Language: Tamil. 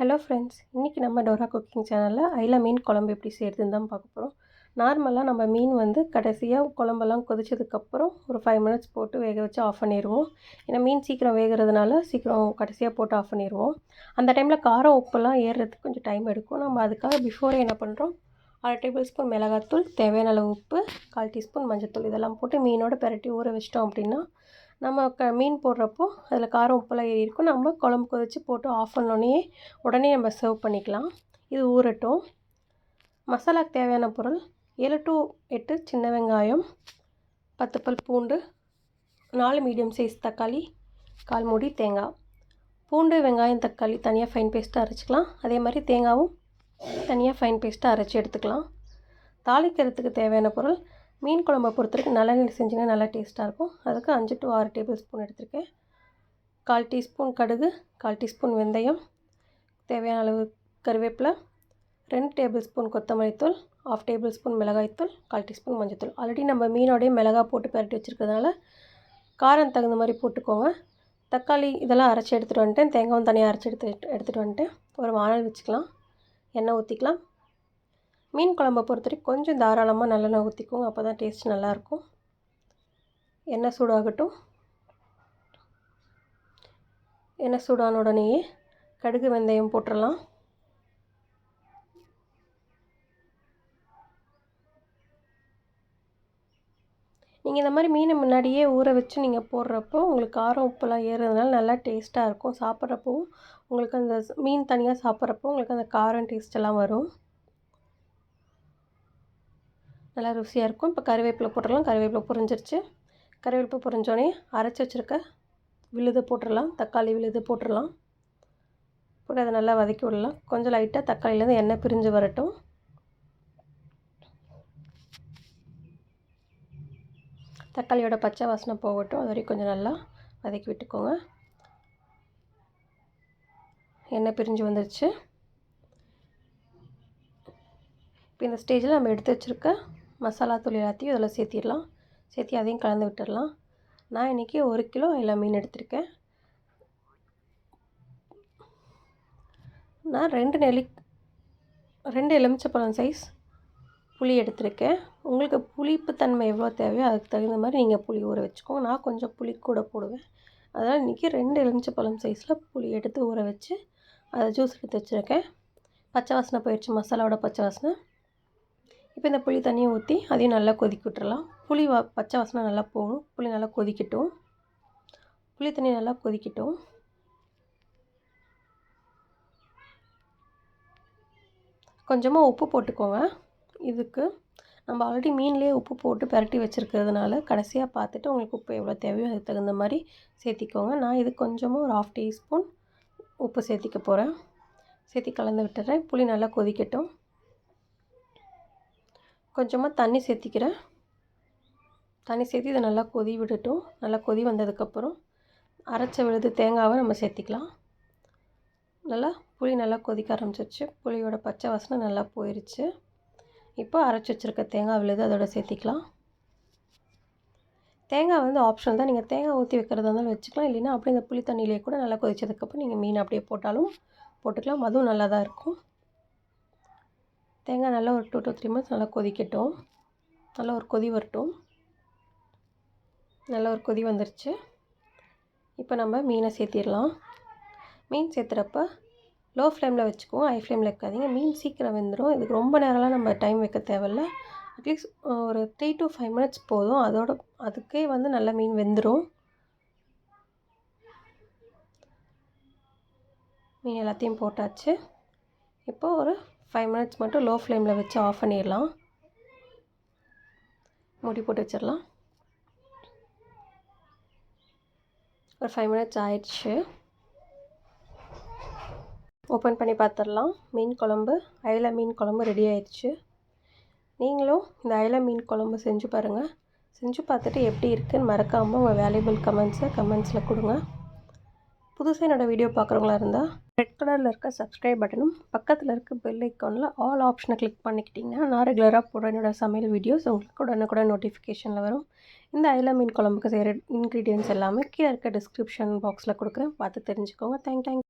ஹலோ ஃப்ரெண்ட்ஸ், இன்றைக்கி நம்ம டோரா குக்கிங் சேனலில் அயில மீன் குழம்பு எப்படி செய்கிறதுன்னு தான் பார்க்க போகிறோம். நார்மலாக நம்ம மீன் கடைசியாக குழம்பெல்லாம் கொதிச்சதுக்கப்புறம் ஒரு 5 மினிட்ஸ் போட்டு வேக வச்சு ஆஃப் பண்ணிடுவோம். ஏன்னா மீன் சீக்கிரம் வேகிறதுனால சீக்கிரம் கடைசியாக போட்டு ஆஃப் பண்ணிடுவோம். அந்த டைமில் காரம் உப்பெல்லாம் ஏறுறதுக்கு கொஞ்சம் டைம் எடுக்கும். நம்ம அதுக்காக பிஃபோரே என்ன பண்ணுறோம், 1/2 டேபிள் ஸ்பூன் மிளகாத்தூள், தேவையான அளவு உப்பு, 1/4 டீஸ்பூன் மஞ்சத்தூள் இதெல்லாம் போட்டு மீனோட பெரட்டி ஊற வச்சிட்டோம் அப்படின்னா நம்ம மீன் போடுறப்போ அதில் காரம் உப்பெல்லாம் ஏறி இருக்கும். நம்ம குழம்பு கொதித்து போட்டு ஆஃப் பண்ணோடனே உடனே நம்ம சர்வ் பண்ணிக்கலாம். இது ஊறட்டும். மசாலாக்கு தேவையான பொருள் 7 to 8 சின்ன வெங்காயம், 10 பல் பூண்டு, 4 மீடியம் சைஸ் தக்காளி, 1/4 மூடி தேங்காய். பூண்டு, வெங்காயம், தக்காளி தனியாக ஃபைன் பேஸ்ட்டாக அரைச்சிக்கலாம். அதே மாதிரி தேங்காயும் தனியாக ஃபைன் பேஸ்ட்டாக அரைச்சி எடுத்துக்கலாம். தாளிக்கிறதுக்கு தேவையான பொருள், மீன் குழம்பை பொறுத்தவரைக்கும் நல்லெண்ணெய் செஞ்சிங்கன்னா நல்லா டேஸ்ட்டாக இருக்கும். அதுக்கு 5 to 6 டேபிள் ஸ்பூன் எடுத்திருக்கேன். 1/4 டீஸ்பூன் கடுகு, 1/4 டீஸ்பூன் வெந்தயம், தேவையான அளவு கருவேப்பிலை, 2 டேபிள் ஸ்பூன் கொத்தமல்லி தூள், 1/2 டேபிள் ஸ்பூன் மிளகாய்த்தூள், 1/4 டீஸ்பூன் மஞ்சத்தூள். ஆல்ரெடி நம்ம மீனோடைய மிளகாய் போட்டு பரட்டி வச்சுருக்கிறதுனால காரம் தகுந்த மாதிரி போட்டுக்கோங்க. தக்காளி இதெல்லாம் அரைச்சி எடுத்துகிட்டு வந்துட்டேன். தேங்காயும் தனியாக அரைச்சி எடுத்துகிட்டு வந்துட்டேன். ஒரு வானல் வச்சுக்கலாம். எண்ணெய் ஊற்றிக்கலாம். மீன் குழம்பை பொறுத்தவரைக்கும் கொஞ்சம் தாராளமாக நல்லெண்ணெய் ஊற்றிக்கோங்க. அப்போ தான் டேஸ்ட் நல்லாயிருக்கும். எண்ணெய் சூடாகட்டும். எண்ணெய் சூடான உடனேயே கடுகு, வெந்தயம் போட்டுடலாம். நீங்கள் இந்த மாதிரி மீனை முன்னாடியே ஊற வச்சு நீங்கள் போடுறப்போ உங்களுக்கு காரம் உப்பெல்லாம் ஏறுறதுனால நல்லா டேஸ்ட்டாக இருக்கும். சாப்பிட்றப்பவும் உங்களுக்கு அந்த மீன் தனியாக சாப்பிட்றப்போ உங்களுக்கு அந்த காரம் டேஸ்ட்டெல்லாம் வரும். நல்லா ருசியாக இருக்கும். இப்போ கருவேப்பிலை போட்டுடலாம். கருவேப்பிலை பொரிஞ்சிருச்சு. கருவேப்பிலை பொரிஞ்சோடனே அரைச்சி வச்சுருக்க விழுது போட்டுடலாம். தக்காளி விழுது போட்டுடலாம். போட்டு அதை நல்லா வதக்கி விடலாம். கொஞ்சம் லைட்டாக தக்காளியிலேருந்து எண்ணெய் பிரிஞ்சு வரட்டும். தக்காளியோட பச்சை வாசனை போகட்டும். அது வரைக்கும் கொஞ்சம் நல்லா வதக்கி விட்டுக்கோங்க. எண்ணெய் பிரிஞ்சு வந்துருச்சு. இப்போ இந்த ஸ்டேஜில் நம்ம எடுத்து வச்சுருக்க மசாலா தூள் எல்லாத்தையும் இதில் சேர்த்திடலாம். சேர்த்தி அதையும் கலந்து விட்டுடலாம். நான் இன்றைக்கி 1 கிலோ அயில மீன் எடுத்திருக்கேன். நான் 2 எலுமிச்சப்பழம் சைஸ் புளி எடுத்திருக்கேன். உங்களுக்கு புளிப்பு தன்மை எவ்வளோ தேவையோ அதுக்கு தகுந்த மாதிரி நீங்கள் புளி ஊற வச்சுக்கோங்க. நான் கொஞ்சம் புளி கூட போடுவேன். அதனால் இன்றைக்கி 2 எலுமிச்சப்பழம் சைஸில் புளி எடுத்து ஊற வச்சு அதை ஜூஸ் எடுத்து வச்சுருக்கேன். பச்சை வாசனை போயிடுச்சு, மசாலாவோட பச்சை வாசனை. இப்போ இந்த புளி தண்ணியை ஊற்றி அதையும் நல்லா கொதிக்க விட்டுறலாம். பச்சை வாசனை நல்லா போகும். புளி நல்லா கொதிக்கட்டும். புளி தண்ணி நல்லா கொதிக்கட்டும். கொஞ்சமாக உப்பு போட்டுக்கோங்க. இதுக்கு நம்ம ஆல்ரெடி மீன்லேயே உப்பு போட்டு பரட்டி வச்சுருக்கிறதுனால கடைசியாக பார்த்துட்டு உங்களுக்கு உப்பு எவ்வளோ தேவையோ அதுக்கு தகுந்த மாதிரி சேர்த்திக்கோங்க. நான் இது கொஞ்சமாக ஒரு 1/2 டீஸ்பூன் உப்பு சேர்த்திக்க போகிறேன். சேர்த்தி கலந்து விட்டுறேன். புளி நல்லா கொதிக்கட்டும். கொஞ்சமாக தண்ணி சேர்த்திக்கிறேன். தண்ணி சேர்த்து இதை நல்லா கொதி விடட்டும். நல்லா கொதி வந்ததுக்கப்புறம் அரைச்ச விழுது தேங்காவை நம்ம சேர்த்திக்கலாம். புளி நல்லா கொதிக்க ஆரம்பிச்சிருச்சு. புளியோட பச்சை வாசனை நல்லா போயிடுச்சு. இப்போ அரைச்சி வச்சுருக்க தேங்காய் விழுது அதோட சேர்த்திக்கலாம். தேங்காய் ஆப்ஷனல் தான். நீங்கள் தேங்காய் ஊற்றி வைக்கிறதா இருந்தாலும் வச்சுக்கலாம். இல்லைன்னா அப்படியே இந்த புளி தண்ணியிலே கூட நல்லா கொதிச்சதுக்கப்புறம் நீங்கள் மீன் அப்படியே போட்டாலும் போட்டுக்கலாம். அதுவும் நல்லா தான் இருக்கும். தேங்காய் நல்லா ஒரு 2 to 3 மினிட்ஸ் நல்லா கொதிக்கட்டும். நல்லா ஒரு கொதி வரட்டும். நல்லா ஒரு கொதி வந்துருச்சு. இப்போ நம்ம மீனை சேர்த்திடலாம். மீன் சேர்த்துறப்ப லோ ஃப்ளேமில் வச்சுக்குவோம். ஹை ஃப்ளேமில் வைக்காதீங்க. மீன் சீக்கிரம் வெந்துடும். இதுக்கு ரொம்ப நேரம்லாம் நம்ம டைம் வைக்க தேவையில்ல. அட்லீஸ்ட் ஒரு 3 to 5 மினிட்ஸ் போதும். அதுக்கே நல்ல மீன் வெந்துடும். மீன் எல்லாத்தையும் போட்டாச்சு. இப்போது ஒரு 5 மினிட்ஸ் மட்டும் லோ ஃப்ளேமில் வச்சு ஆஃப் பண்ணிடலாம். மூடி போட்டு வச்சிடலாம். ஒரு 5 மினிட்ஸ் ஆயிடுச்சு. ஓப்பன் பண்ணி பார்த்துடலாம். அயில மீன் குழம்பு ரெடி ஆயிடுச்சு. நீங்களும் இந்த அயில மீன் குழம்பு செஞ்சு பாருங்கள். செஞ்சு பார்த்துட்டு எப்படி இருக்குதுன்னு மறக்காமல் உங்கள் வேல்யூபிள் கமெண்ட்ஸில் கொடுங்க. புதுசாக என்னோடய வீடியோ பார்க்குறவங்களா இருந்தால் ரெட் கலரில் இருக்க சப்ஸ்கிரைப் பட்டனும் பக்கத்தில் இருக்க பெல் ஐக்கானில் ஆல் ஆப்ஷனை கிளிக் பண்ணிக்கிட்டிங்கன்னா நான் ரெகுலராக போடுற என்னோடய சமையல் வீடியோஸ் உங்களுக்கு உடனுக்குடன் நோட்டிஃபிகேஷனில் வரும். இந்த அயில மீன் குழம்புக்கு செய்கிற இன்க்ரீடியன்ட்ஸ் எல்லாமே கீழே இருக்க டிஸ்கிரிப்ஷன் பாக்ஸில் கொடுக்குறேன். பார்த்து தெரிஞ்சுக்கோங்க. தேங்க்யூ.